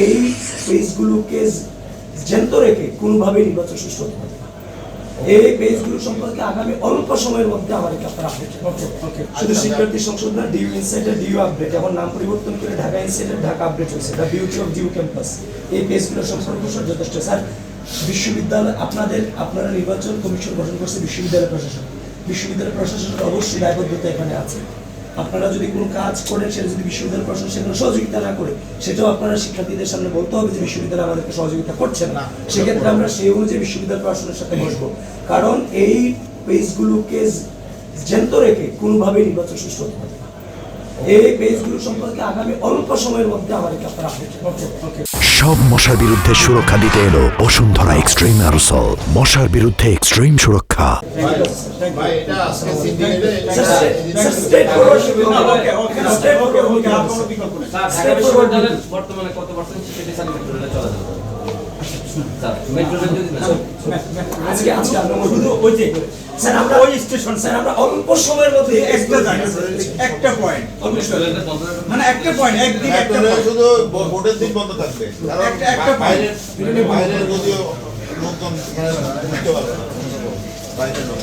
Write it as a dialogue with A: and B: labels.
A: এই পেজগুলোকে জ্যান্ত রেখে কোনোভাবেই নির্বাচন সুষ্ঠু হতে পারে। এই পেজগুলো সম্পর্কে আগামী অল্প সময়ের মধ্যে আমাদেরকে আপনারা আপডেট শুধু শিক্ষার্থী সংসদ না, ডিউ ইনসাইডার ডিউ আপডেট, এখন নাম পরিবর্তন করে ঢাকা ইনসাইডার ঢাকা আপডেট হয়েছে, the beauty of DU campus, এই পেজগুলো সম্পর্কে যথেষ্ট। স্যার, বিশ্ববিদ্যালয় আপনারা নির্বাচন কমিশন গঠন করছে বিশ্ববিদ্যালয় প্রশাসনের অবশ্যই দায়বদ্ধতা এখানে আছে। আপনারা যদি কোনো কাজ করেন, সেটা যদি বিশ্ববিদ্যালয় প্রশাসন সেখানে সহযোগিতা না করে, সেটাও আপনারা শিক্ষার্থীদের সামনে বলতে হবে যে বিশ্ববিদ্যালয় আমাদেরকে সহযোগিতা করছে না। সেক্ষেত্রে আমরা সেই অনুযায়ী বিশ্ববিদ্যালয় প্রশাসনের সাথে বসবো, কারণ এই পেজগুলোকে জ্যান্ত রেখে কোনোভাবেই নির্বাচন সুষ্ঠু হতে পারে। এই পেজগুলো সম্পর্কে আগামী অল্প সময়ের মধ্যে আমাদেরকে আপনারা আপডেট
B: সব মশার বিরুদ্ধে সুরক্ষা দিতে এলো বসুন্ধরা এক্সট্রিম অ্যারোসল, মশার বিরুদ্ধে এক্সট্রিম সুরক্ষা।
C: বর্তমানে কত পার্সেন্ট শিক্ষার্থী চলে যাবে?
A: আমরা অল্প সময়ের মধ্যে
D: একটা পয়েন্ট মানে একটা পয়েন্ট একদিন একটা
E: শুধু ভোটের দিন বন্ধ থাকবে,
D: একটা
E: বাইরের যদিও লোকজন বুঝতে পারবে না বাইরের লোক।